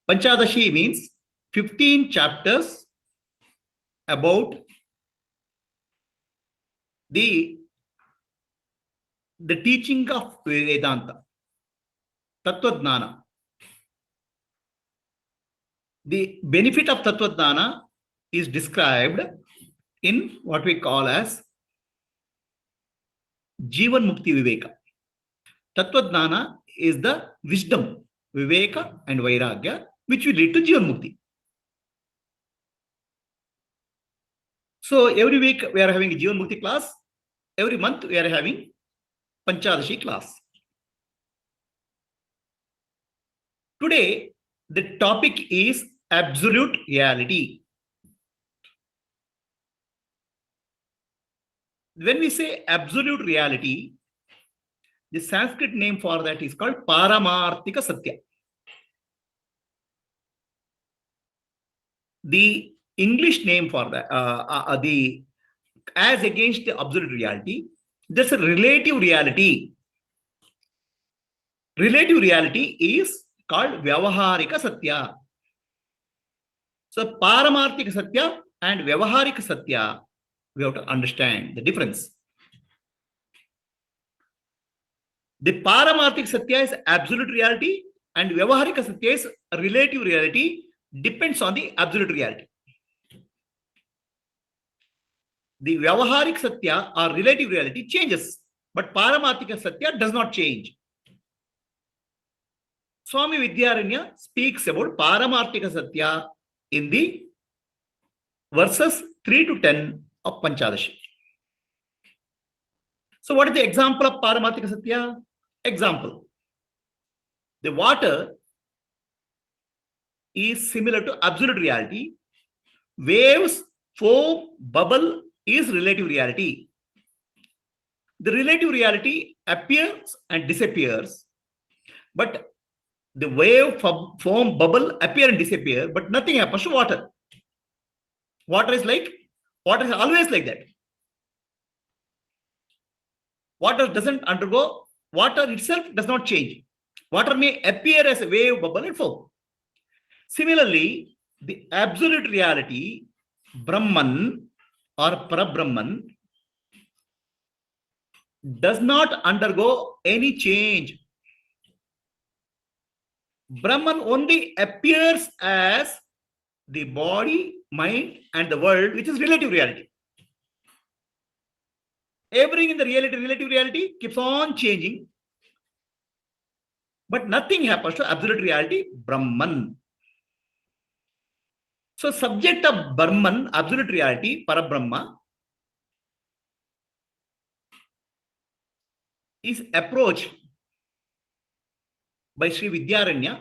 Panchadashi means 15 chapters about the teaching of Vedanta, Tattva-dnana. The benefit of Tattva-dnana is described in what we call as Jivan Mukti Viveka. Tattva-dnana is the wisdom, Viveka and Vairagya, which will lead to Jivan Mukti. So every week we are having a Jivan Mukti class. Every month we are having Panchadashi class. Today, the topic is absolute reality. When we say absolute reality, the Sanskrit name for that is called Paramarthika Satya. The English name for that, as against the absolute reality, there's a relative reality. Relative reality is called Vyavaharika Satya. So Paramarthika Satya and Vyavaharika Satya, we have to understand the difference. The Paramarthika Satya is absolute reality and Vyavaharika Satya is relative reality, depends on the absolute reality. The Vyavaharik Satya or relative reality changes, but Paramarthika Satya does not change. Swami Vidyaranya speaks about Paramarthika Satya in the verses 3 to 10 of Panchadashi. So what is the example of Paramarthika Satya? Example. The water is similar to absolute reality. Waves, foam, bubble is relative reality. The relative reality appears and disappears, but the wave, foam, bubble appear and disappear, but nothing happens to water. Water is always like that. Water doesn't undergo, water itself does not change. Water may appear as a wave, bubble, and foam. Similarly, the absolute reality, Brahman or Parabrahman, does not undergo any change. Brahman only appears as the body, mind, and the world, which is relative reality. Everything in the relative reality keeps on changing, but nothing happens to absolute reality, Brahman. So, subject of Brahman, absolute reality, Parabrahma, is approached by Sri Vidyaranya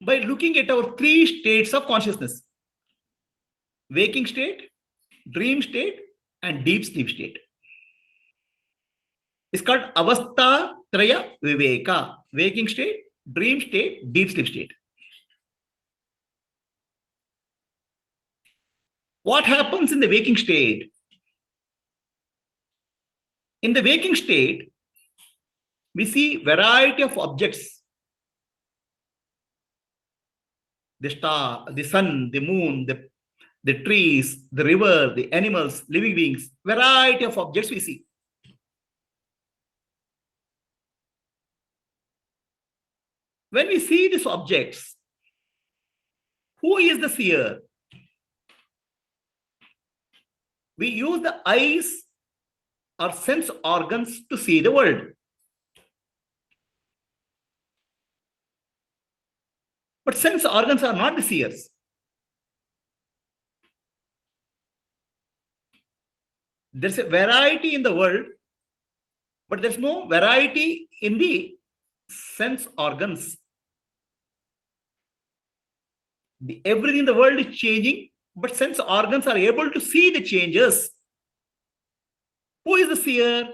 by looking at our three states of consciousness: waking state, dream state, and deep sleep state. It's called Avastha Traya Viveka: waking state, dream state, deep sleep state. What happens in the waking state? In the waking state, we see variety of objects: the star, the sun, the moon, the trees, the river, the animals, living beings, variety of objects we see. When we see these objects, who is the seer? We use the eyes or sense organs to see the world. But sense organs are not the seers. There's a variety in the world, but there's no variety in the sense organs. Everything in the world is changing, but sense organs are able to see the changes. Who is the seer?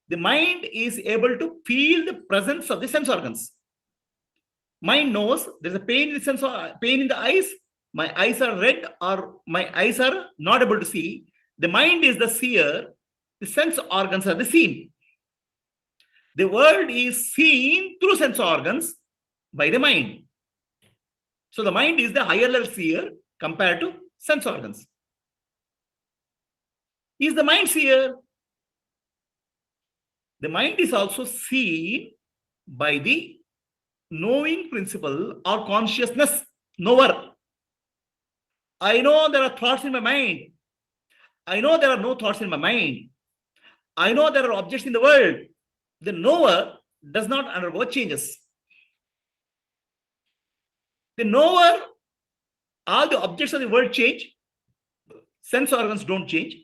The mind is able to feel the presence of the sense organs. Mind knows there's a pain in the pain in the eyes. My eyes are red, or my eyes are not able to see. The mind is the seer. The sense organs are the seen. The world is seen through sense organs by the mind. So the mind is the higher level seer compared to sense organs. Is the mind seer? The mind is also seen by the knowing principle or consciousness knower. I know there are thoughts in my mind. I know there are no thoughts in my mind. I know there are objects in the world. The knower does not undergo changes. The knower, all the objects of the world change. Sense organs don't change.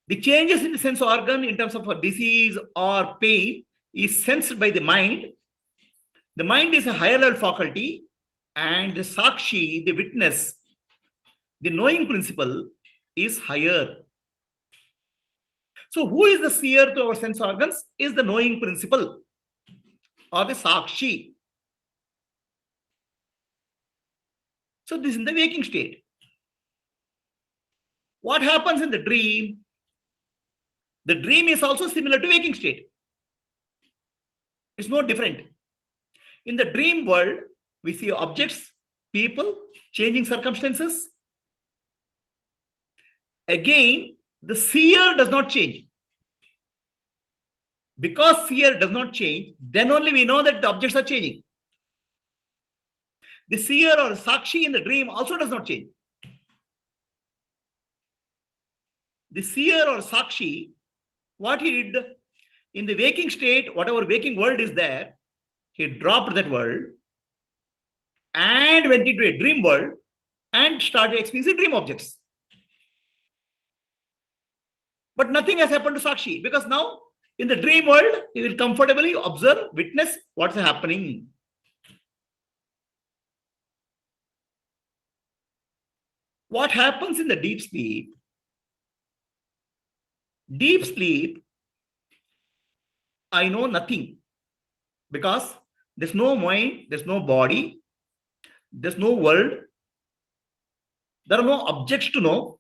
The changes in the sense organ in terms of a disease or pain is sensed by the mind. The mind is a higher level faculty, and the sakshi, the witness, the knowing principle is higher. So who is the seer to our sense organs? Is the knowing principle or the sakshi. So this is in the waking state. What happens in the dream? The dream is also similar to waking state. It's no different. In the dream world, we see objects, people, changing circumstances. Again, the seer does not change. Because seer does not change, then only we know that the objects are changing. The seer or sakshi in the dream also does not change. The seer or sakshi, what he did in the waking state, whatever waking world is there, he dropped that world and went into a dream world and started experiencing dream objects. But nothing has happened to sakshi, because now in the dream world, he will comfortably observe, witness what's happening. What happens in the deep sleep? Deep sleep, I know nothing, because there's no mind, there's no body, there's no world, there are no objects to know.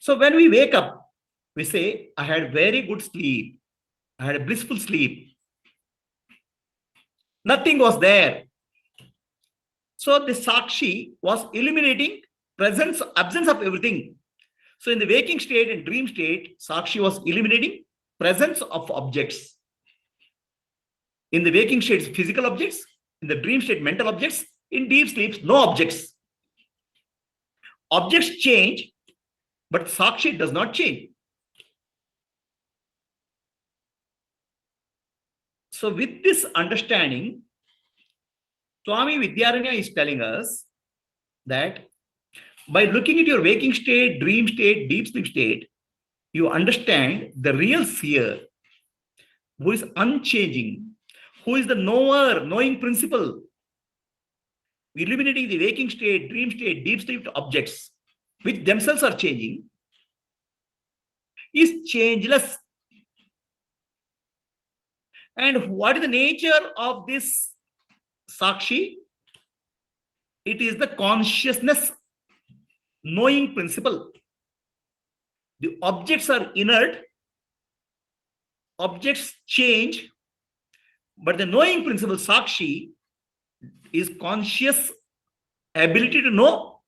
So when we wake up, we say, I had very good sleep. I had a blissful sleep. Nothing was there. So the sakshi was illuminating presence, absence of everything. So in the waking state and dream state, sakshi was illuminating presence of objects. In the waking state, physical objects. In the dream state, mental objects. In deep sleep, no objects. Objects change, but sakshi does not change. So with this understanding, Swami Vidyaranya is telling us that by looking at your waking state, dream state, deep sleep state, you understand the real seer, who is unchanging, who is the knower, knowing principle, illuminating the waking state, dream state, deep sleep objects, which themselves are changing, is changeless. And what is the nature of this sakshi? It is the consciousness, knowing principle. The objects are inert, objects change, but the knowing principle, sakshi, is conscious ability to know,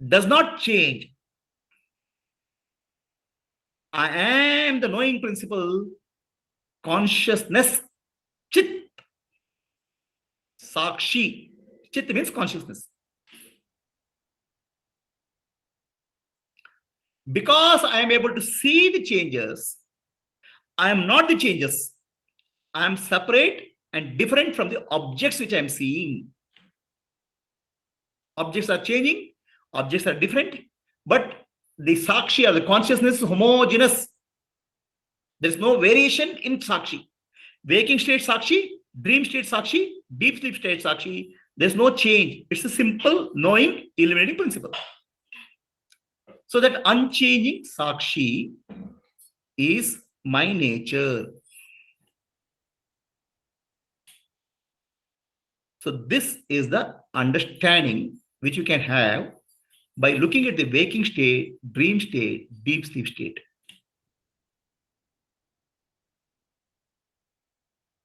does not change. I am the knowing principle, consciousness, chit, sakshi. Chit means consciousness. Because I am able to see the changes, I am not the changes. I am separate and different from the objects which I am seeing. Objects are changing, objects are different, but the sakshi or the consciousness is homogeneous. There is no variation in sakshi. Waking state sakshi, dream state sakshi, deep sleep state sakshi, there's no change. It's a simple knowing, illuminating principle. So that unchanging sakshi is my nature. So this is the understanding which you can have by looking at the waking state, dream state, deep sleep state.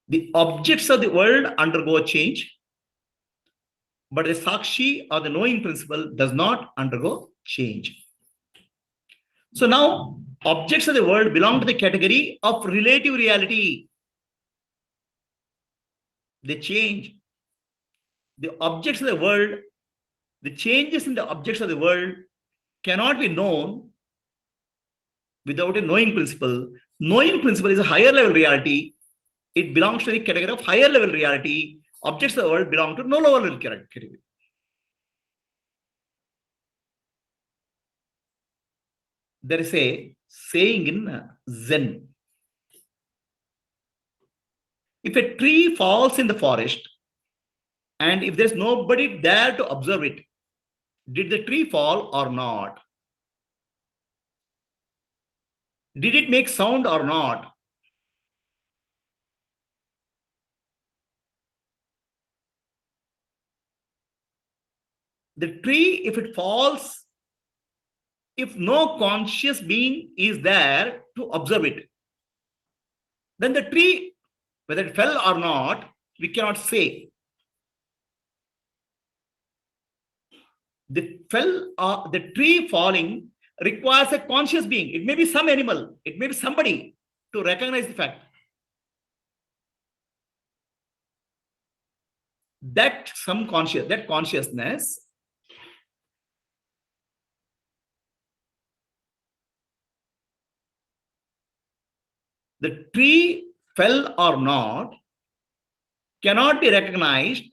The objects of the world undergo change, but the Sakshi or the knowing principle does not undergo change. So now, objects of the world belong to the category of relative reality. They change. The objects of the world, the changes in the objects of the world cannot be known without a knowing principle. Knowing principle is a higher level reality. It belongs to the category of higher level reality. Objects of the world belong to no lower level category. There is a saying in Zen. If a tree falls in the forest and if there's nobody there to observe it, did the tree fall or not? Did it make sound or not? The tree, if it falls, if no conscious being is there to observe it, then the tree, whether it fell or not, we cannot say. The tree falling requires a conscious being. It may be some animal, it may be somebody to recognize the fact. That consciousness the tree fell or not cannot be recognized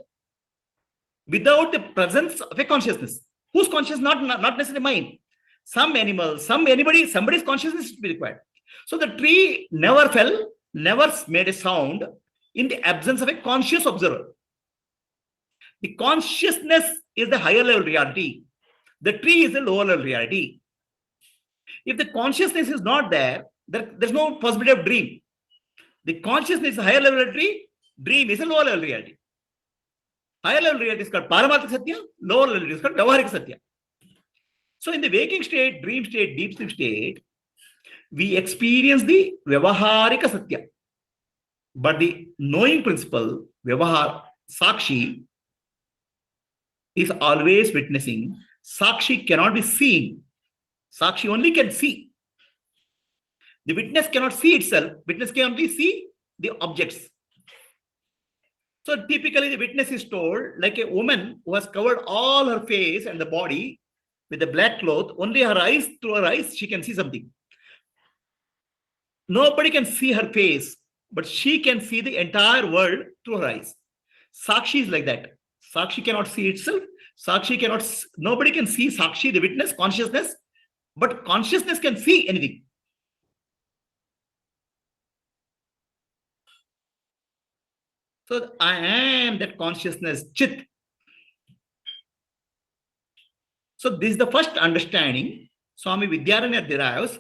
without the presence of a consciousness. Whose consciousness? Not necessarily mine. Some animal, somebody's consciousness to be required. So the tree never fell, never made a sound in the absence of a conscious observer. The consciousness is the higher level reality. The tree is the lower level reality. If the consciousness is not there, there's no possibility of dream. The consciousness is a higher level tree, dream is a lower level reality. Higher level reality is called Paramatma Satya, lower level is called Vyavaharika Satya. So in the waking state, dream state, deep sleep state, we experience the Vyavaharika Satya. But the knowing principle, Vyavahar, Sakshi, is always witnessing. Sakshi cannot be seen. Sakshi only can see. The witness cannot see itself. Witness can only see the objects. So typically the witness is told like a woman who has covered all her face and the body with a black cloth, only her eyes, through her eyes, she can see something. Nobody can see her face, but she can see the entire world through her eyes. Sakshi is like that. Sakshi cannot see itself. Nobody can see Sakshi, the witness, consciousness, but consciousness can see anything. So I am that consciousness, Chit. So this is the first understanding Swami Vidyaranya derives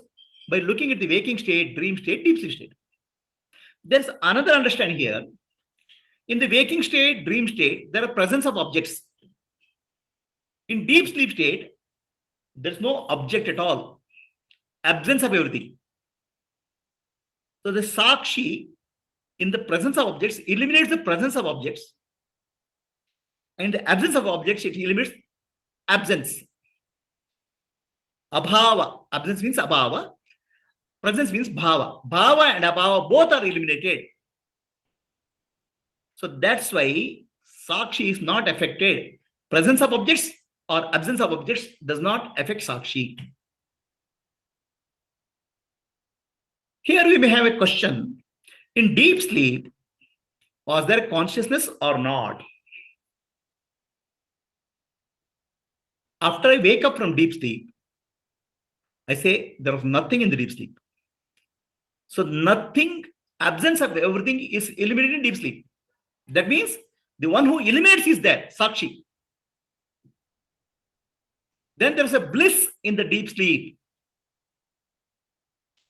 by looking at the waking state, dream state, deep sleep state. There's another understanding here. In the waking state, dream state, there are presence of objects. In deep sleep state, there's no object at all. Absence of everything. So the Sakshi, in the presence of objects, eliminates the presence of objects. And the absence of objects, it eliminates absence. Abhava. Absence means abhava. Presence means bhava. Bhava and abhava both are eliminated. So that's why Sakshi is not affected. Presence of objects or absence of objects does not affect Sakshi. Here we may have a question. In deep sleep, was there consciousness or not? After I wake up from deep sleep, I say there was nothing in the deep sleep. So nothing, absence of everything is eliminated in deep sleep. That means the one who eliminates is there, Sakshi. Then there is a bliss in the deep sleep.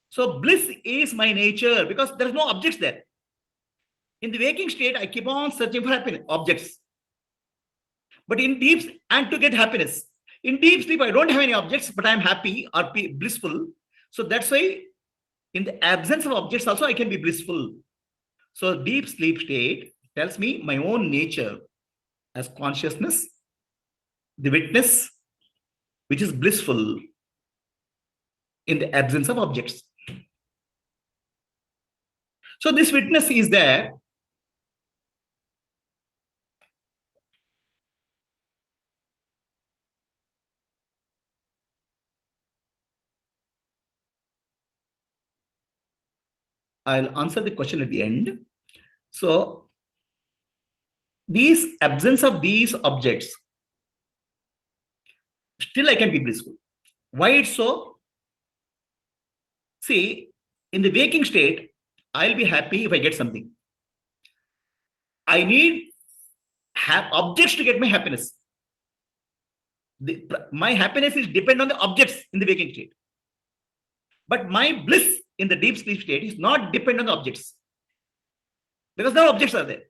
So bliss is my nature because there is no objects there. In the waking state, I keep on searching for happiness, objects. But in deep, and to get happiness. In deep sleep, I don't have any objects, but I am happy or blissful. So that's why in the absence of objects also, I can be blissful. So deep sleep state tells me my own nature as consciousness, the witness, which is blissful in the absence of objects. So this witness is there. I'll answer the question at the end. So these absence of these objects, still I can be blissful. Why it's so? See, in the waking state, I'll be happy if I get something. I need objects to get my happiness. My happiness is dependent on the objects in the waking state. But my bliss in the deep sleep state is not dependent on the objects. Because no objects are there.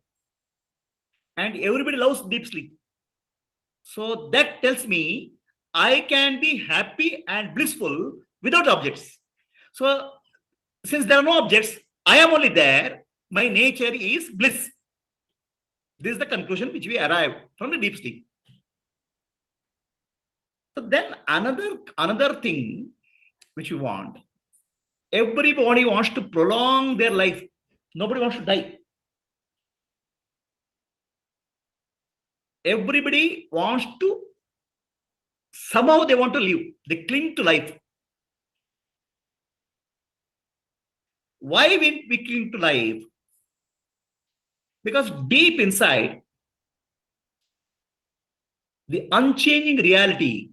And everybody loves deep sleep. So that tells me I can be happy and blissful without objects. So since there are no objects, I am only there. My nature is bliss. This is the conclusion which we arrive from the deep sleep. So then another thing which we want. Everybody wants to prolong their life. Nobody wants to die. Everybody wants to, somehow they want to live. They cling to life. Why we cling to life? Because deep inside, the unchanging reality,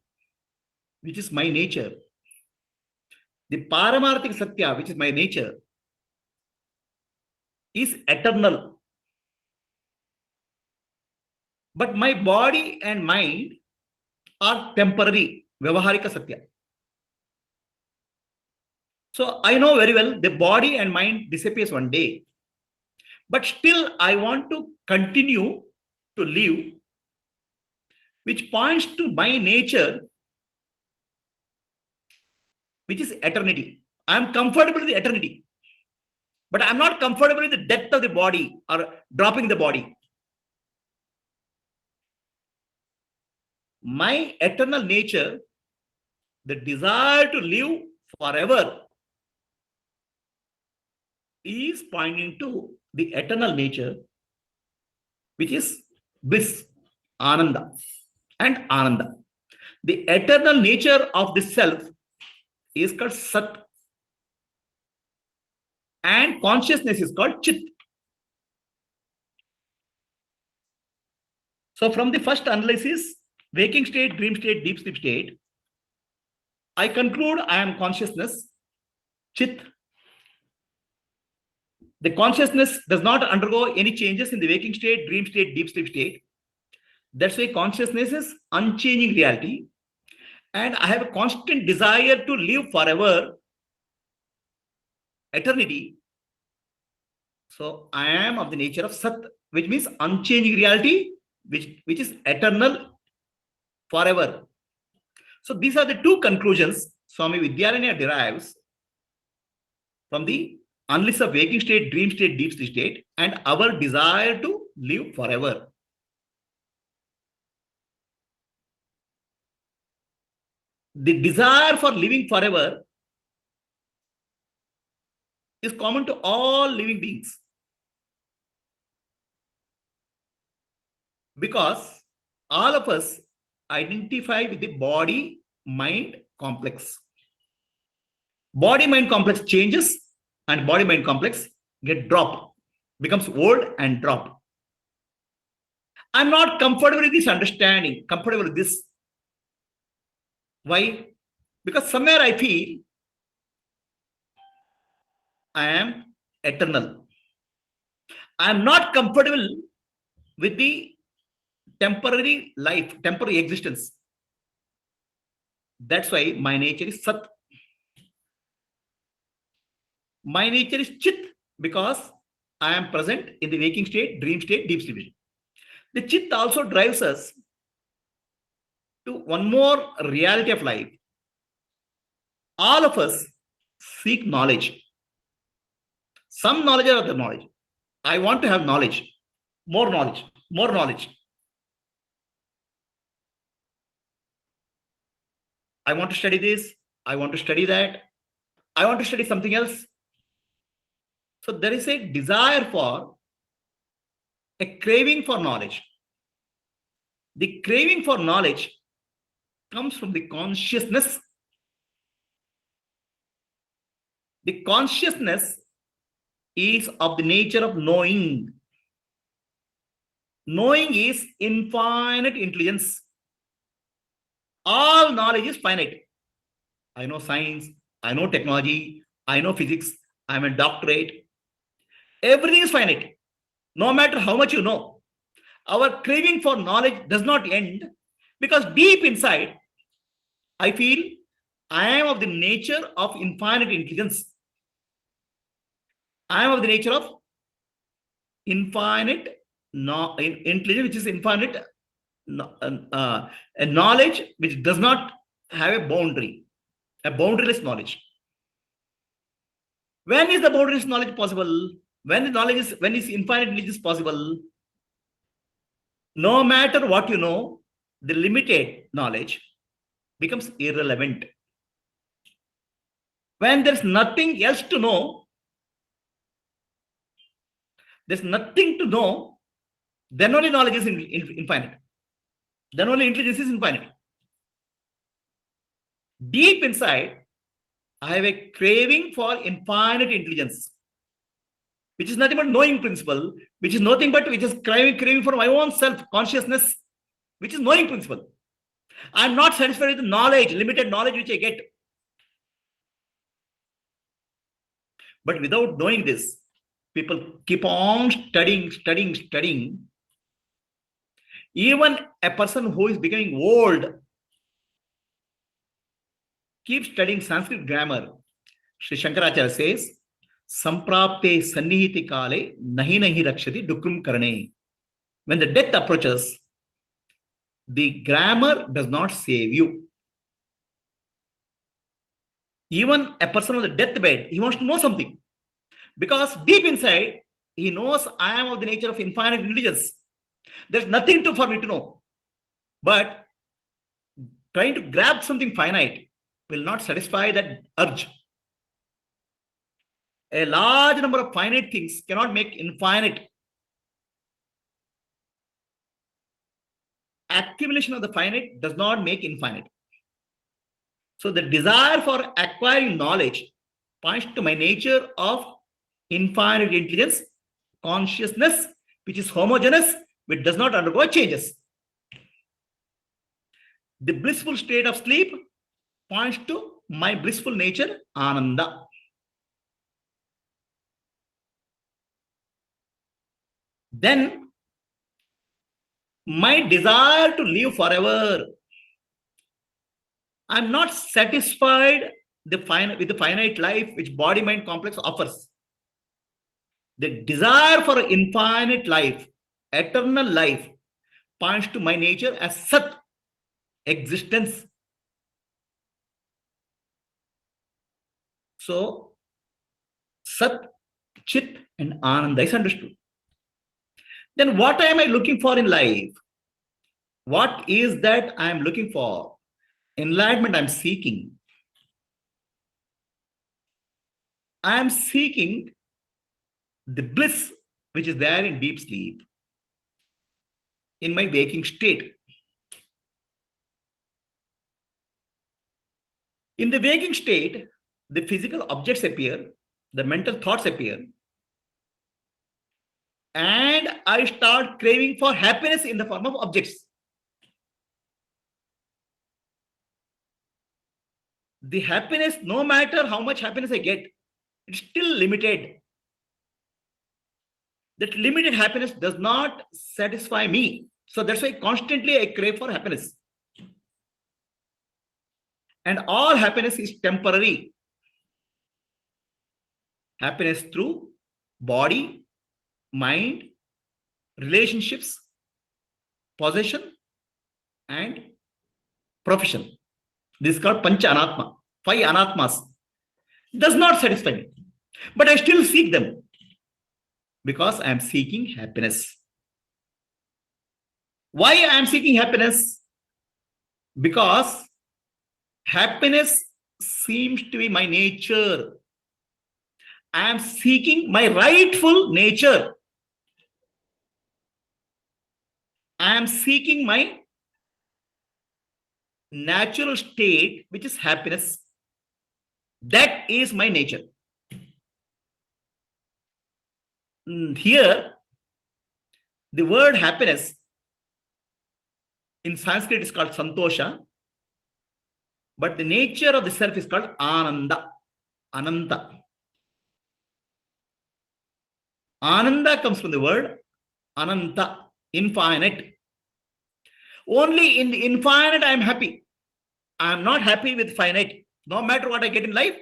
which is my nature, the Paramarthik Satya, which is my nature, is eternal. But my body and mind are temporary, Vyavaharika Satya. So I know very well the body and mind disappears one day. But still I want to continue to live, which points to my nature, which is eternity. I am comfortable with the eternity. But I am not comfortable with the death of the body or dropping the body. My eternal nature, the desire to live forever, is pointing to the eternal nature, which is bliss, Ananda and Ananda. The eternal nature of the self is called Sat, and consciousness is called Chit. So from the first analysis, waking state, dream state, deep sleep state, I conclude I am consciousness, Chit. The consciousness does not undergo any changes in the waking state, dream state, deep sleep state. That's why consciousness is unchanging reality. And I have a constant desire to live forever, eternity. So I am of the nature of Sat, which means unchanging reality, which is eternal forever. So these are the two conclusions Swami Vidyaranya derives from the analysis of waking state, dream state, deep sleep state, and our desire to live forever. The desire for living forever is common to all living beings. Because all of us identify with the body-mind complex. Body-mind complex changes and body-mind complex get dropped, becomes old and dropped. I'm not comfortable with this understanding, comfortable with this. Why? Because somewhere I feel I am eternal. I am not comfortable with the temporary life, temporary existence. That's why my nature is Sat. My nature is Chit, because I am present in the waking state, dream state, deep sleep. The Chit also drives us to one more reality of life. All of us seek knowledge. Some knowledge or other knowledge. I want to have knowledge, more knowledge, more knowledge. I want to study this. I want to study that. I want to study something else. So there is a desire for, a craving for knowledge. The craving for knowledge comes from the consciousness. The consciousness is of the nature of knowing. Knowing is infinite intelligence. All knowledge is finite. I know science, I know technology, I know physics, I'm a doctorate. Everything is finite. No matter how much you know, our craving for knowledge does not end, because deep inside, I feel I am of the nature of infinite intelligence. I am of the nature of infinite intelligence, which is infinite a knowledge which does not have a boundary, a boundaryless knowledge. When is the boundaryless knowledge possible? When is infinite knowledge possible? No matter what you know, the limited knowledge becomes irrelevant. When there's nothing else to know, there's nothing to know, then only knowledge is infinite. Then only intelligence is infinite. Deep inside, I have a craving for infinite intelligence, which is nothing but knowing principle, which is nothing but which is craving for my own self consciousness, which is knowing principle. I'm not satisfied with the knowledge, limited knowledge which I get. But without knowing this, people keep on studying. Even a person who is becoming old keeps studying Sanskrit grammar. Sri Shankaracharya says, Samprapte sannihiti kale nahi rakshati dukrum karane. When the death approaches, the grammar does not save you. Even a person on the deathbed, he wants to know something. Because deep inside, he knows I am of the nature of infinite intelligence. There's nothing for me to know. But trying to grab something finite will not satisfy that urge. A large number of finite things cannot make infinite. Accumulation of the finite does not make infinite. So the desire for acquiring knowledge points to my nature of infinite intelligence, consciousness, which is homogeneous, which does not undergo changes. The blissful state of sleep points to my blissful nature, Ananda. Then my desire to live forever. I'm not satisfied with the finite life which body-mind complex offers. The desire for infinite life, eternal life, points to my nature as Sat, existence. So, Sat, Chit, and Ananda is understood. Then what am I looking for in life? What is that I am looking for? Enlightenment I'm seeking. I am seeking the bliss which is there in deep sleep, in my waking state. In the waking state, the physical objects appear, the mental thoughts appear, and I start craving for happiness in the form of objects. The happiness, no matter how much happiness I get, it's still limited. That limited happiness does not satisfy me. So that's why constantly I crave for happiness. And all happiness is temporary. Happiness through body, mind, relationships, possession, and profession. This is called Pancha Anatma, 5 Anatmas. Does not satisfy me. But I still seek them. Because I am seeking happiness. Why I am seeking happiness? Because happiness seems to be my nature. I am seeking my rightful nature. I am seeking my natural state, which is happiness. That is my nature. Here, the word happiness in Sanskrit is called santosha, but the nature of the self is called ananda, ananta. Ananda comes from the word ananta, infinite. Only in the infinite I am happy. I am not happy with finite. No matter what I get in life,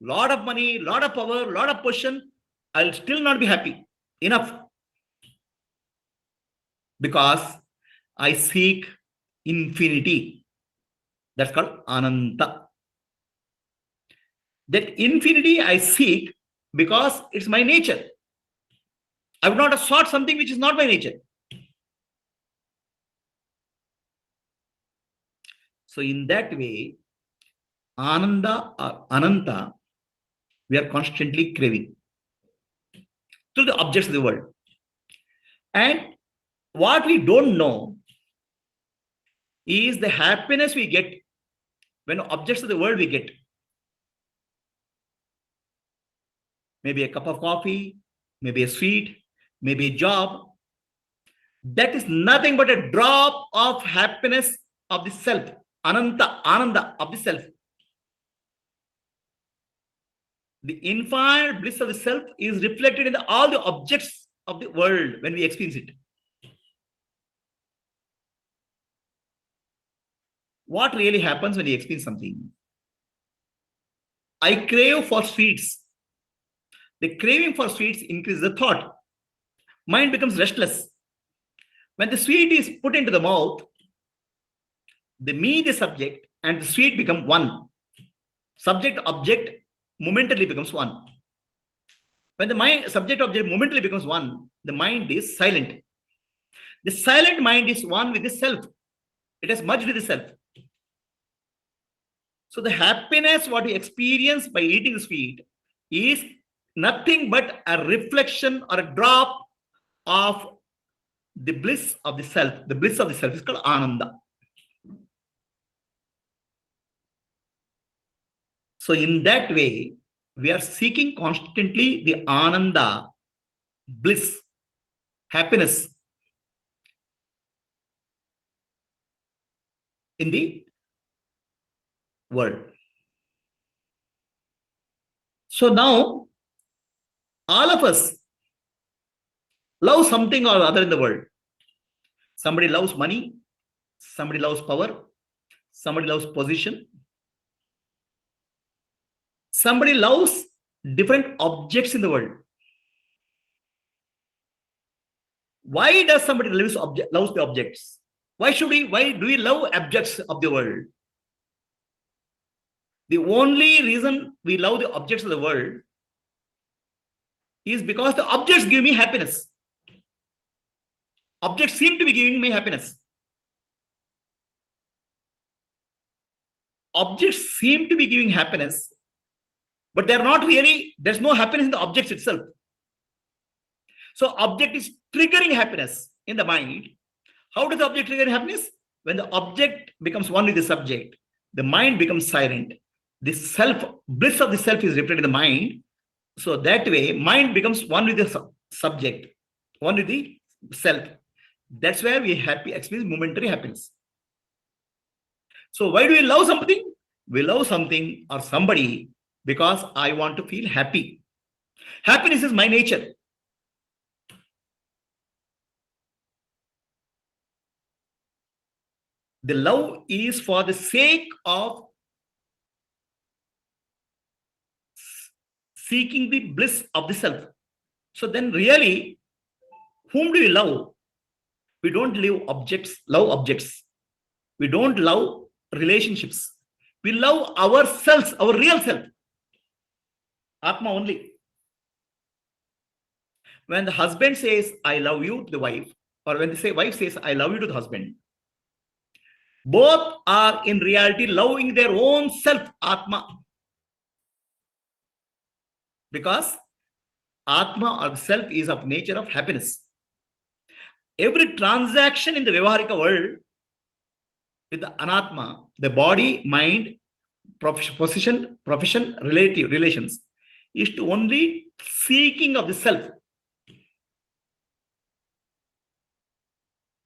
lot of money, lot of power, lot of position, I'll still not be happy. Enough. Because I seek infinity. That's called ananta. That infinity I seek because it's my nature. I would not have sought something which is not my nature. So in that way, ananda or ananta, we are constantly craving through the objects of the world. And what we don't know is the happiness we get when objects of the world we get. Maybe a cup of coffee, maybe a sweet, maybe a job. That is nothing but a drop of happiness of the self, ananta, ananda of the self. The infinite bliss of the self is reflected in all the objects of the world when we experience it. What really happens when you experience something? I crave for sweets. The craving for sweets increases the thought. Mind becomes restless. When the sweet is put into the mouth, the me, the subject, and the sweet become one. Subject, object, momentarily becomes one. When the mind, subject, object momentarily becomes one, the mind is silent. The silent mind is one with the self. It has merged with the self. So the happiness what we experience by eating the sweet is nothing but a reflection or a drop of the bliss of the self. The bliss of the self is called ananda. So in that way, we are seeking constantly the ananda, bliss, happiness in the world. So now, all of us love something or other in the world. Somebody loves money, somebody loves power, somebody loves position, somebody loves different objects in the world. Why does somebody loves the objects? Why do we love objects of the world? The only reason we love the objects of the world is because the objects give me happiness. Objects seem to be giving me happiness. Objects seem to be giving happiness, but they're not really, there's no happiness in the objects itself. So object is triggering happiness in the mind. How does the object trigger happiness? When the object becomes one with the subject, the mind becomes silent. The self, bliss of the self is reflected in the mind. So that way, mind becomes one with the subject, one with the self. That's where we experience momentary happiness. So why do we love something? We love something or somebody because I want to feel happy. Happiness is my nature. The love is for the sake of seeking the bliss of the self. So then really, whom do we love? We don't love objects. We don't love relationships. We love ourselves, our real self. Atma only. When the husband says, I love you to the wife, or when the wife says, I love you to the husband, both are in reality loving their own self, Atma. Because Atma or self is of nature of happiness. Every transaction in the Vyavaharika world with the Anatma, the body, mind, profession, relative relations, is to only seeking of the self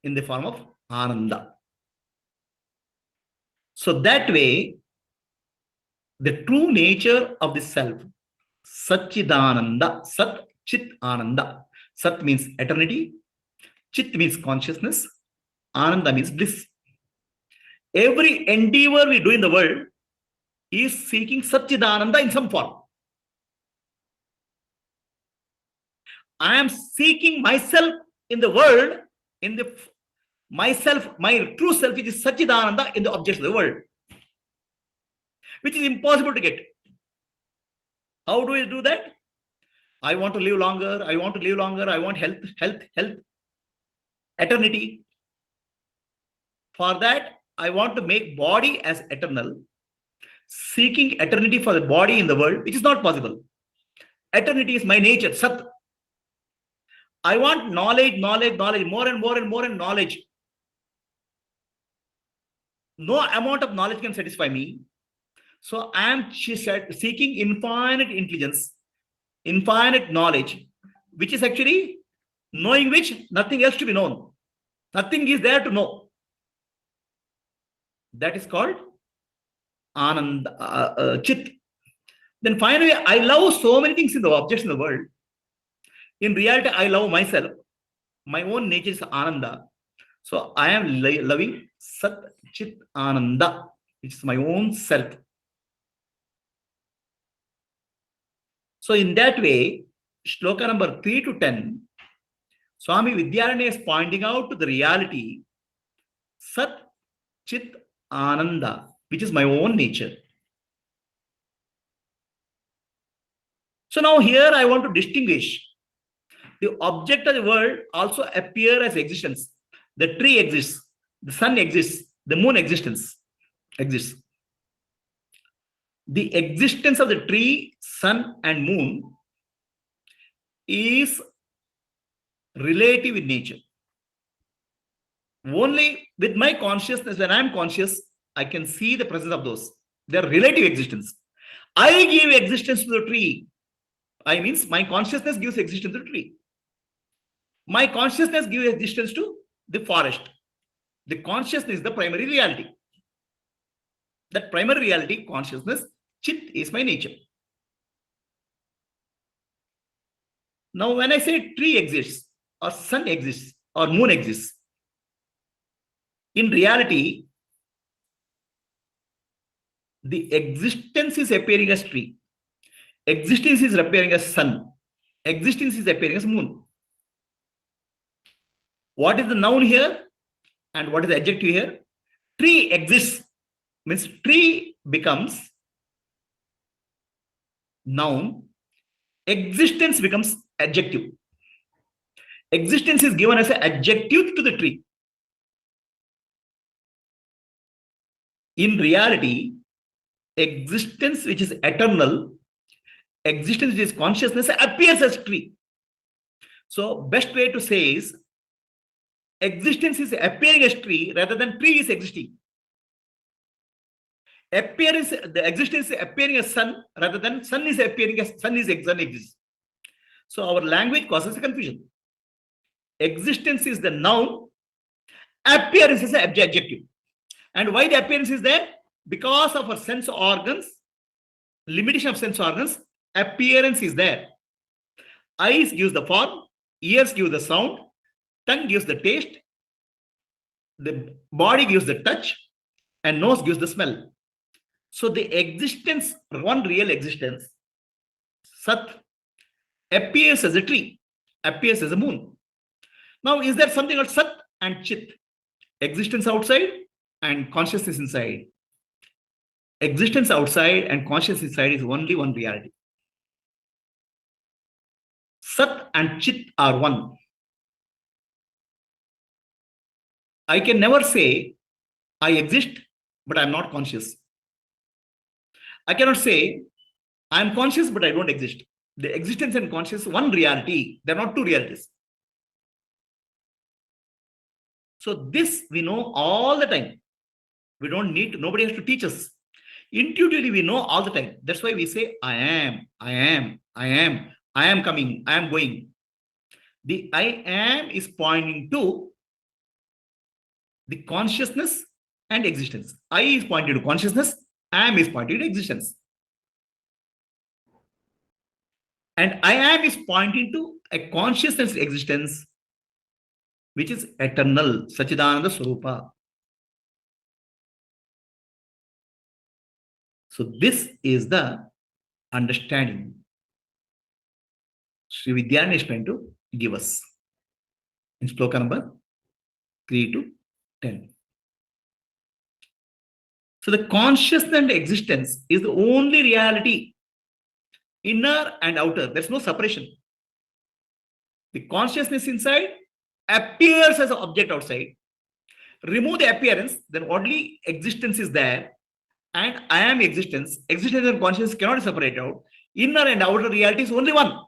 in the form of Ananda. So that way, the true nature of the self, Satchidananda, Sat Chit Ananda. Sat means eternity, Chit means consciousness, Ananda means bliss. Every endeavor we do in the world is seeking Satchidananda in some form. I am seeking myself in the world, in the myself, my true self, which is Satchidananda in the objects of the world, which is impossible to get. How do we do that? I want to live longer, I want to live longer, I want health, eternity. For that, I want to make body as eternal, seeking eternity for the body in the world, which is not possible. Eternity is my nature, Sat. I want knowledge, more and more knowledge. No amount of knowledge can satisfy me. So I am seeking infinite intelligence, infinite knowledge, which is actually knowing which nothing else to be known. Nothing is there to know. That is called Ananda, Chit. Then finally, I love so many things in the objects in the world. In reality, I love myself. My own nature is Ananda. So I am loving Sat Chit Ananda, which is my own self. So in that way, shloka number 3 to 10, Swami Vidyaranya is pointing out to the reality, Sat Chit Ananda, which is my own nature. So now here I want to distinguish. The object of the world also appear as existence. The tree exists, the sun exists, the moon exists. The existence of the tree, sun, and moon is relative in nature. Only with my consciousness, when I am conscious, I can see the presence of those. They are relative existence. I give existence to the tree. I means my consciousness gives existence to the tree. My consciousness gives existence to the forest. The consciousness is the primary reality. That primary reality, consciousness, Chit, is my nature. Now, when I say tree exists, or sun exists, or moon exists, in reality, the existence is appearing as tree. Existence is appearing as sun. Existence is appearing as moon. What is the noun here and what is the adjective here? Tree exists means tree becomes noun. Existence becomes adjective. Existence is given as an adjective to the tree. In reality, existence, which is eternal, existence, which is consciousness, appears as tree. So best way to say is, existence is appearing as tree rather than tree is existing. The existence is appearing as sun rather than sun is appearing as sun exists. So our language causes a confusion. Existence is the noun, appearance is the adjective. And why the appearance is there? Because of our sense organs, limitation of sense organs, appearance is there. Eyes gives the form, ears give the sound, tongue gives the taste, the body gives the touch, and nose gives the smell. So the existence, one real existence, Sat, appears as a tree, appears as a moon. Now, is there something called Sat and Chit? Existence outside and consciousness inside. Existence outside and consciousness inside is only one reality. Sat and Chit are one. I can never say I exist, but I'm not conscious. I cannot say I'm conscious, but I don't exist. The existence and conscious, one reality. They're not two realities. So this we know all the time. We don't need, nobody has to teach us. Intuitively, we know all the time. That's why we say, I am, I am, I am, I am coming, I am going. The I am is pointing to the consciousness and existence. I is pointing to consciousness, am is pointing to existence. And I am is pointing to a consciousness existence, which is eternal, Sachidananda Swarupa. So this is the understanding Sri Vidyaranya is trying to give us in sloka number 3 to 10. So the consciousness and existence is the only reality, inner and outer. There's no separation. The consciousness inside appears as an object outside. Remove the appearance, then only existence is there. And I am existence. Existence and consciousness cannot separate out. Inner and outer reality is only one.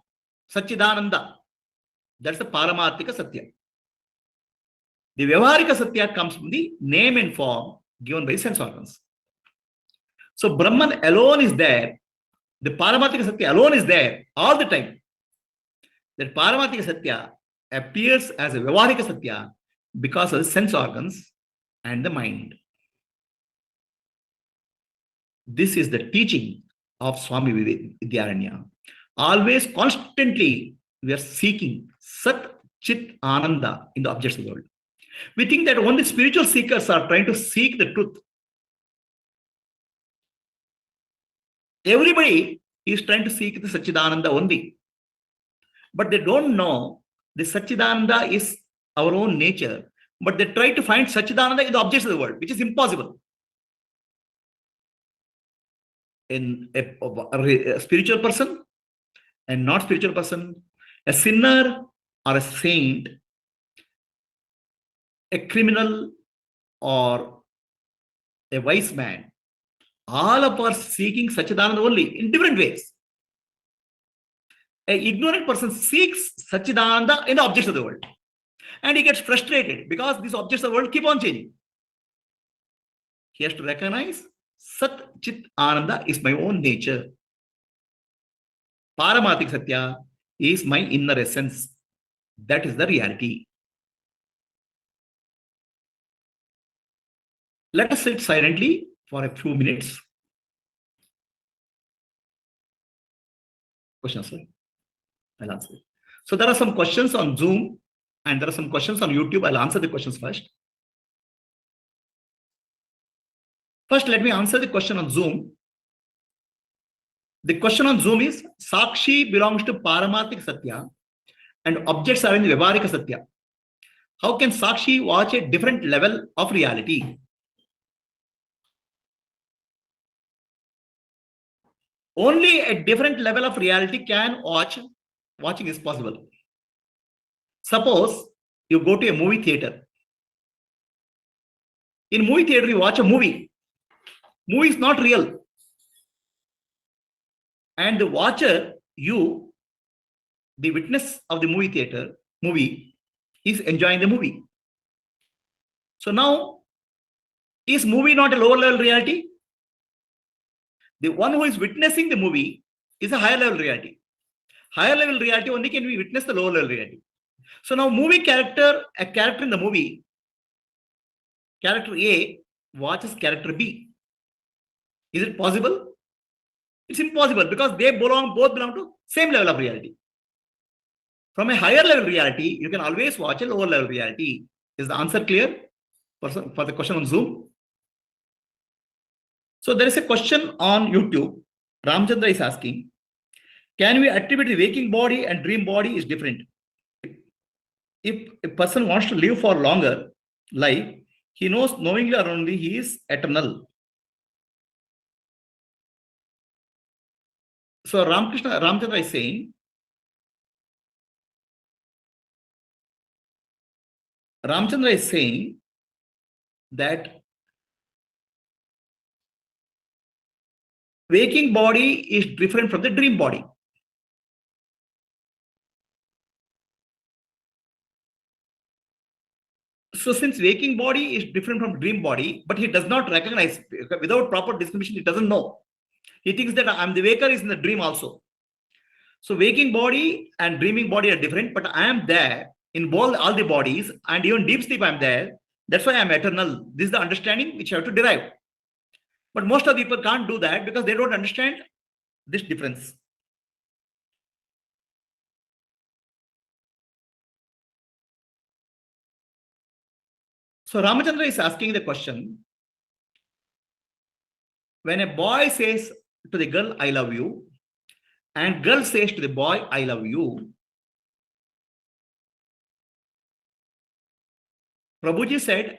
Satchidananda. That's the Paramarthika Satya. The Vyavaharika Satya comes from the name and form given by sense organs. So Brahman alone is there. The Paramarthika Satya alone is there all the time. That Paramarthika Satya appears as a Vyavaharika Satya because of the sense organs and the mind. This is the teaching of Swami Vidyaranya. Always, constantly, we are seeking Sat, Chit, Ananda in the objects of the world. We think that only spiritual seekers are trying to seek the truth. Everybody is trying to seek the Satchidananda only. But they don't know the Satchidananda is our own nature. But they try to find Satchidananda in the objects of the world, which is impossible. In a spiritual person and not spiritual person, a sinner or a saint, a criminal or a wise man, all of us seeking Satchidananda only in different ways. An ignorant person seeks Satchidananda in the objects of the world. And he gets frustrated because these objects of the world keep on changing. He has to recognize Sat, Chit, Ananda is my own nature. Paramarthika Satya is my inner essence. That is the reality. Let us sit silently for a few minutes. Questions, sir? I'll answer. So there are some questions on Zoom and there are some questions on YouTube. I'll answer the questions first. First, let me answer the question on Zoom. The question on Zoom is, Sakshi belongs to Paramarthika Satya and objects are in the Vyavaharika Satya. How can Sakshi watch a different level of reality? Only a different level of reality can watching is possible. Suppose you go to a movie theater. In movie theater, you watch a movie. Movie is not real. And the watcher, you, the witness of the movie, is enjoying the movie. So now, is movie not a lower level reality? The one who is witnessing the movie is a higher level reality. Higher level reality only can we witness the lower level reality. So now a character in the movie, character A watches character B. Is it possible? It's impossible because they both belong to same level of reality. From a higher level reality, you can always watch a lower level reality. Is the answer clear for the question on Zoom? So there is a question on YouTube. Ramchandra is asking, can we attribute the waking body and dream body is different? If a person wants to live for longer life, he knows knowingly or only he is eternal. So Ramchandra is saying, Ramchandra is saying that waking body is different from the dream body. So since waking body is different from dream body, but he does not recognize, without proper discrimination, he doesn't know. He thinks that I'm the waker is in the dream also. So waking body and dreaming body are different, but I am there in both all the bodies, and even deep sleep I'm there. That's why I'm eternal. This is the understanding which you have to derive. But most of the people can't do that because they don't understand this difference. So Ramachandra is asking the question, when a boy says to the girl, I love you, and girl says to the boy, I love you, Prabhuji said,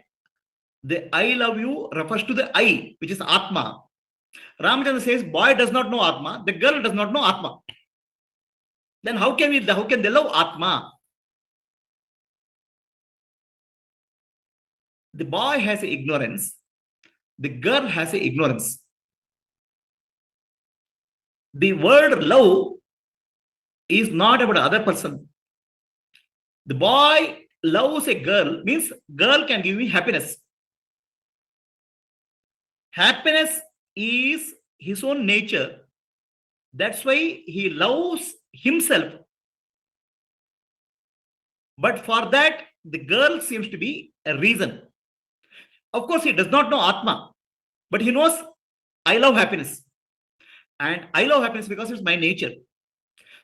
the I love you refers to the I, which is Atma. Ramachandra says, boy does not know Atma, the girl does not know Atma. Then how can they love Atma? The boy has ignorance, the girl has ignorance. The word love is not about other person. The boy loves a girl, means girl can give me happiness. Happiness is his own nature. That's why he loves himself. But for that, the girl seems to be a reason. Of course, he does not know Atma, but he knows I love happiness. And I love happiness because it's my nature.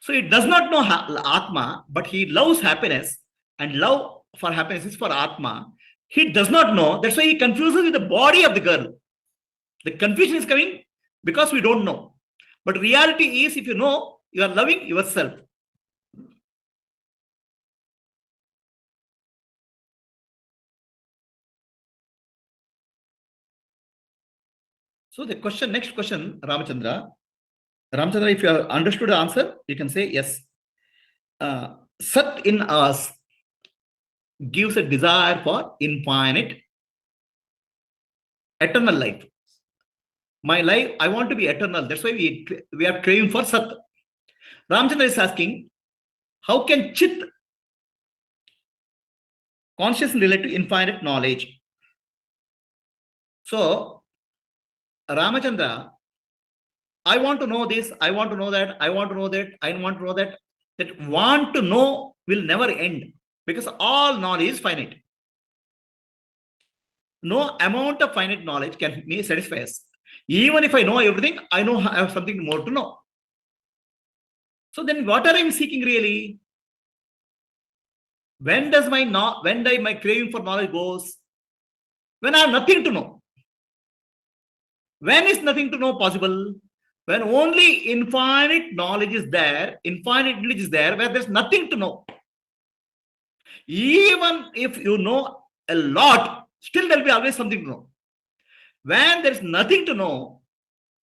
So he does not know Atma, but he loves happiness, and love for happiness is for Atma. He does not know. That's why he confuses with the body of the girl. The confusion is coming because we don't know. But reality is, if you know, you are loving yourself. So the next question, Ramachandra, if you have understood the answer, you can say yes. Sat in us gives a desire for infinite, eternal life. My life, I want to be eternal. That's why we are craving for Sat. Ramchandra is asking, how can Chit, consciousness, relate to infinite knowledge? So, Ramachandra, I want to know this, I want to know that, I want to know that, I want to know that. That want to know will never end because all knowledge is finite. No amount of finite knowledge can satisfy us. Even if I know everything, I have something more to know. So then what are I seeking really? When does my craving for knowledge goes? When I have nothing to know. When is nothing to know possible? When only infinite knowledge is there, infinite knowledge is there, where there's nothing to know. Even if you know a lot, still there will be always something to know. When there's nothing to know,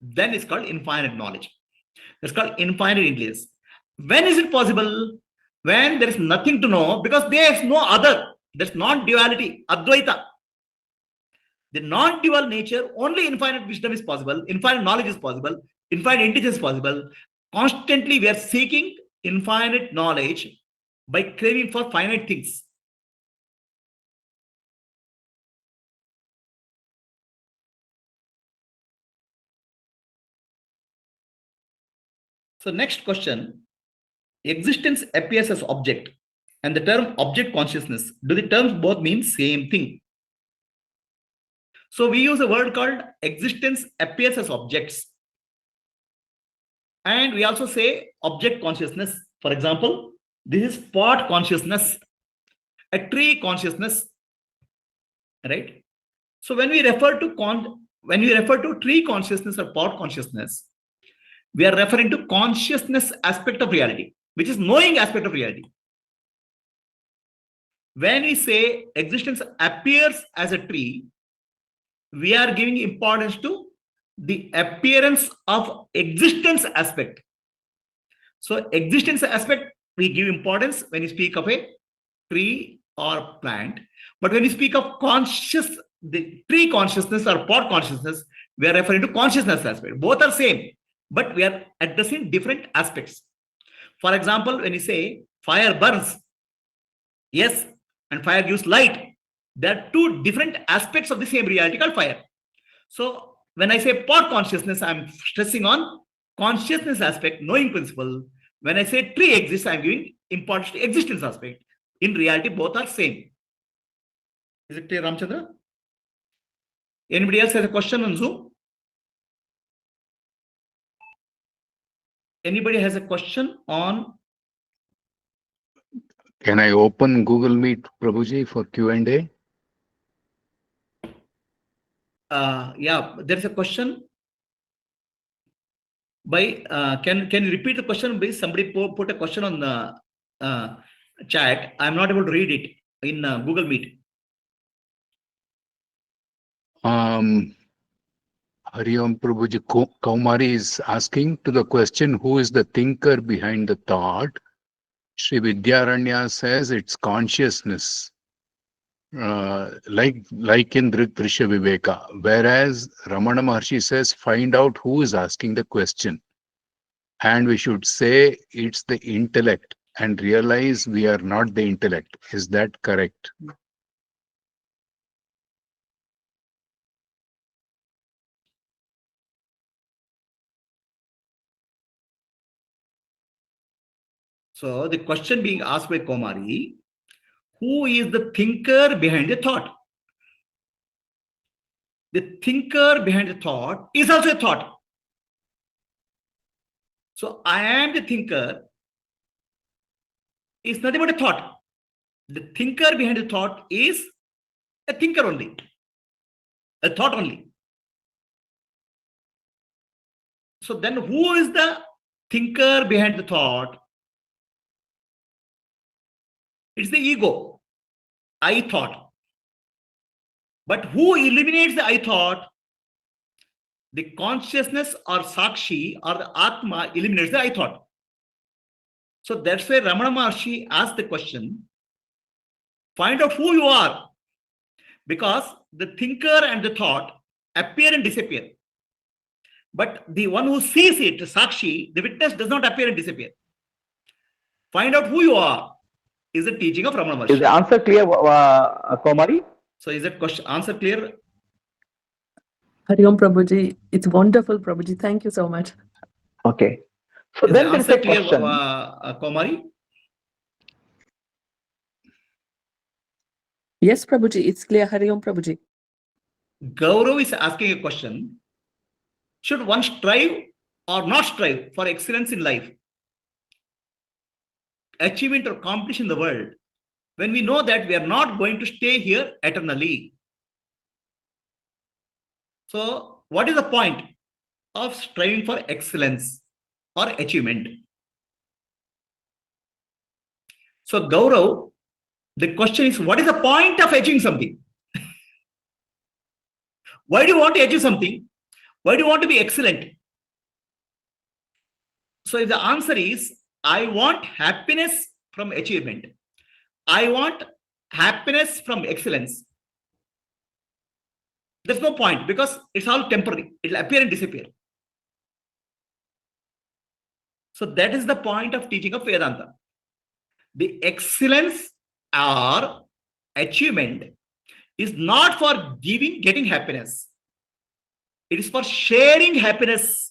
then it's called infinite knowledge. It's called infinite intelligence. When is it possible? When there is nothing to know, because there is no other. There's non-duality, Advaita. The non-dual nature, only infinite wisdom is possible, infinite knowledge is possible, infinite intelligence is possible. Constantly we are seeking infinite knowledge by craving for finite things. So next question, existence appears as object and the term object consciousness, do the terms both mean same thing? So we use a word called existence appears as objects. And we also say object consciousness. For example, this is pot consciousness, a tree consciousness, right? So when we refer to tree consciousness or pot consciousness, we are referring to consciousness aspect of reality, which is knowing aspect of reality. When we say existence appears as a tree, we are giving importance to the appearance of existence aspect. So existence aspect, we give importance when you speak of a tree or plant. But when we speak of conscious, the tree consciousness or pot consciousness, we are referring to consciousness aspect. Both are same, but we are addressing different aspects. For example, when you say fire burns, yes, and fire gives light, there are two different aspects of the same reality called fire. So when I say pot consciousness, I'm stressing on consciousness aspect, knowing principle. When I say tree exists, I'm giving importance to existence aspect. In reality, both are same. Is it clear, Ramchandra? Anybody else has a question on Zoom? Anybody has a question on? Can I open Google Meet, Prabhuji, for Q&A? Yeah, there is a question by, can you repeat the question, please? Somebody put a question on the chat. I'm not able to read it in Google Meet. Hari Om Prabhuji, Kaumari is asking to the question, who is the thinker behind the thought? Sri Vidyaranya says it's consciousness, like in Drisha Viveka. Whereas Ramana Maharshi says, find out who is asking the question. And we should say it's the intellect and realize we are not the intellect. Is that correct? So the question being asked by Komari, who is the thinker behind the thought? The thinker behind the thought is also a thought. So I am the thinker is nothing but a thought. The thinker behind the thought is a thinker only, a thought only. So then who is the thinker behind the thought? It's the ego, I thought. But who eliminates the I thought? The consciousness or Sakshi or the Atma eliminates the I thought. So that's why Ramana Maharshi asked the question, find out who you are. Because the thinker and the thought appear and disappear. But the one who sees it, Sakshi, the witness, does not appear and disappear. Find out who you are is the teaching of Ramana Maharshi. Is the answer clear, Komari? So is that question answer clear? Hari Om Prabhuji, it's wonderful, Prabhuji. Thank you so much. Okay. So Is then the there is answer a clear, question. Komari? Yes, Prabhuji, it's clear. Hari Om Prabhuji. Gaurav is asking a question. Should one strive or not strive for excellence in life? Achievement or competition in the world, when we know that we are not going to stay here eternally. So what is the point of striving for excellence or achievement? So Gaurav, the question is, what is the point of achieving something? Why do you want to achieve something? Why do you want to be excellent? So if the answer is, I want happiness from achievement, I want happiness from excellence, there's no point, because it's all temporary. It'll appear and disappear. So that is the point of teaching of Vedanta. The excellence or achievement is not for getting happiness. It is for sharing happiness.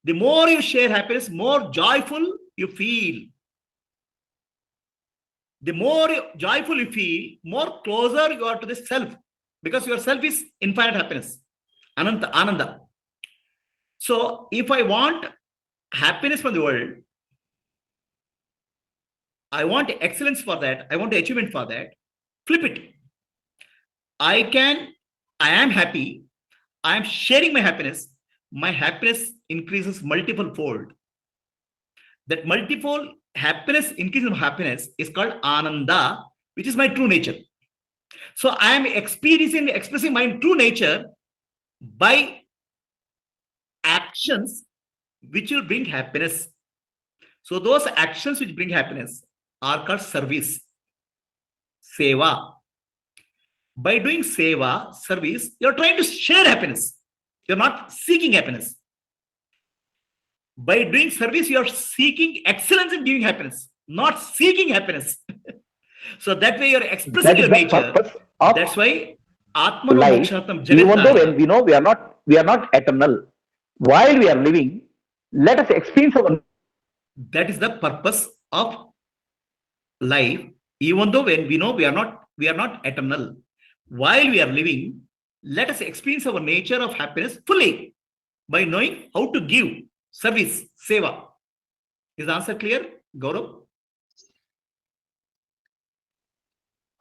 The more you share happiness, more joyful you feel. The more joyful you feel, more closer you are to the self, because your self is infinite happiness, Ananda. So if I want happiness from the world, I want excellence for that, I want achievement for that, flip it. I am happy, I am sharing my happiness increases multiple fold. That multiple happiness, increase of happiness is called Ananda, which is my true nature. So I am expressing my true nature by actions which will bring happiness. So those actions which bring happiness are called service. seva. By doing seva, service, you're trying to share happiness. You're not seeking happiness. By doing service, you're seeking excellence in giving happiness, not seeking happiness. So that way you're expressing That is your the nature. purpose of That's why Atmano life. Mokshartham, Even though when Jagat we know we are not eternal, while we are living, let us experience our. That is the purpose of life. Even though when we know we are not eternal, while we are living, let us experience our nature of happiness fully by knowing how to give service, seva. Is the answer clear, Gaurav?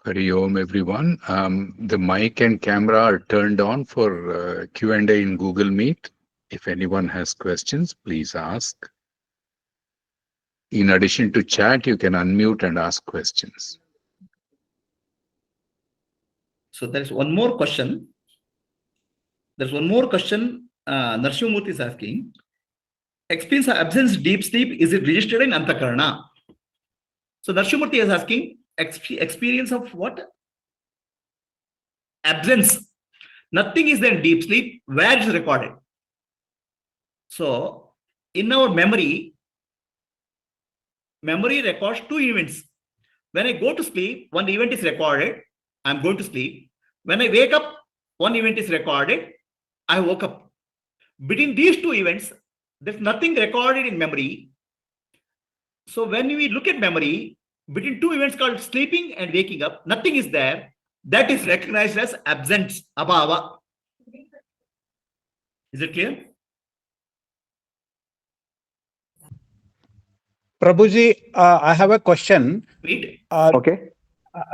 Hari Om, everyone. The mic and camera are turned on for Q&A in Google Meet. If anyone has questions, please ask. In addition to chat, you can unmute and ask questions. So there is one more question. Narasimha Murthy is asking. Experience of absence, deep sleep, is it registered in Antakarana? So Narasimha Murthy is asking, experience of what? Absence. Nothing is there in deep sleep. Where is recorded? So in our memory records two events. When I go to sleep, one event is recorded. I'm going to sleep. When I wake up, one event is recorded. I woke up. Between these two events, there's nothing recorded in memory. So when we look at memory, between two events called sleeping and waking up, nothing is there. That is recognized as absence, abhava. Is it clear? Prabhuji, I have a question. Read. Okay.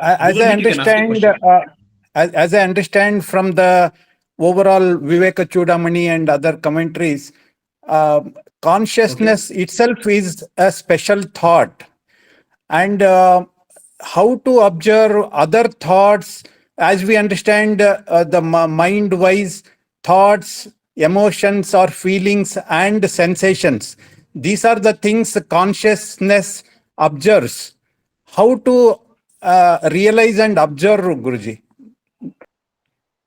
As Google I Meet, you can ask a understand, question. as I understand from the overall Viveka Chudamani and other commentaries, consciousness itself is a special thought, and how to observe other thoughts, as we understand the mind-wise thoughts, emotions or feelings and sensations. These are the things consciousness observes. How to realize and observe, Guruji?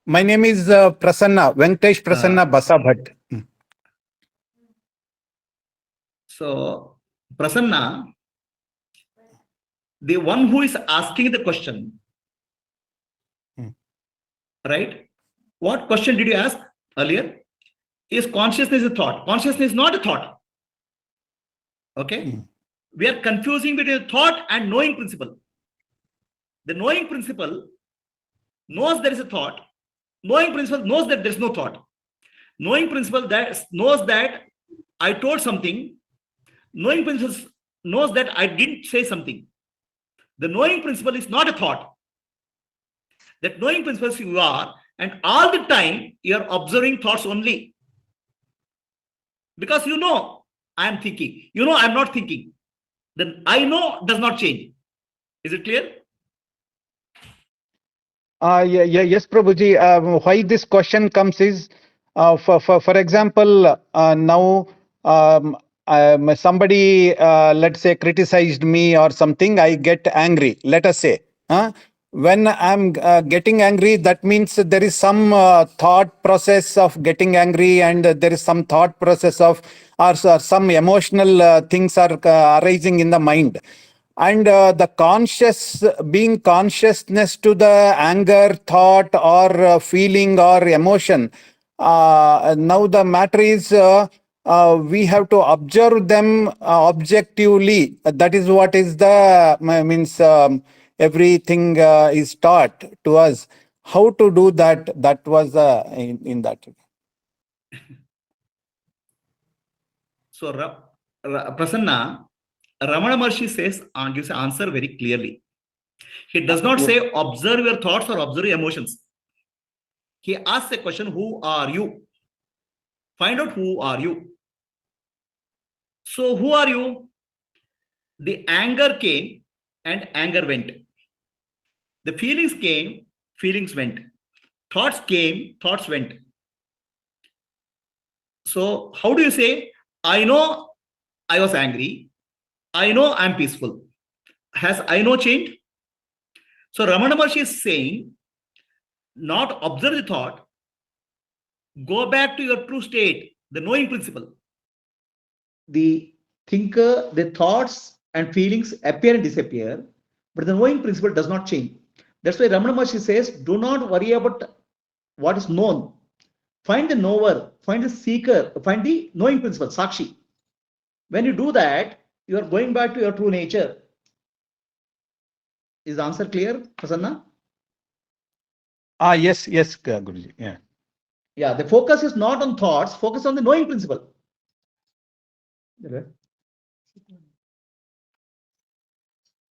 My name is Prasanna, Venkatesh Prasanna Basabhat. So, Prasanna, the one who is asking the question, right? What question did you ask earlier? Is consciousness a thought? Consciousness is not a thought. Okay? We are confusing between thought and knowing principle. The knowing principle knows there is a thought. Knowing principle knows that there is no thought. Knowing principle that knows that I told something. Knowing principle knows that I didn't say something. The knowing principle is not a thought. That knowing principle you are, and all the time you are observing thoughts only. Because you know I am thinking. You know I am not thinking. Then I know does not change. Is it clear? Yes, Prabhuji. Why this question comes is, for example, now somebody, let's say, criticized me or something, I get angry. Let us say, when I'm getting angry, that means there is some thought process of getting angry, and there is some thought process of, or some emotional things are arising in the mind. And the being consciousness to the anger, thought, or feeling or emotion. Now the matter is, we have to observe them objectively. That is what is the means. Everything is taught to us. How to do that? That was in that. So, Prasanna, Ramana Maharshi says, gives an answer very clearly. He does not say observe your thoughts or observe your emotions. He asks a question, who are you? Find out who are you. So who are you? The anger came and anger went. The feelings came, feelings went. Thoughts came, thoughts went. So how do you say, I know I was angry. I know I'm peaceful. Has I know changed? So Ramana Maharshi is saying, not observe the thought, go back to your true state, the knowing principle. The thinker, the thoughts and feelings appear and disappear, but the knowing principle does not change. That's why Ramana Maharshi says, do not worry about what is known. Find the knower, find the seeker, find the knowing principle, Sakshi. When you do that, you are going back to your true nature. Is the answer clear, Prasanna? Yes, Guruji. Yeah. Yeah, the focus is not on thoughts, focus on the knowing principle.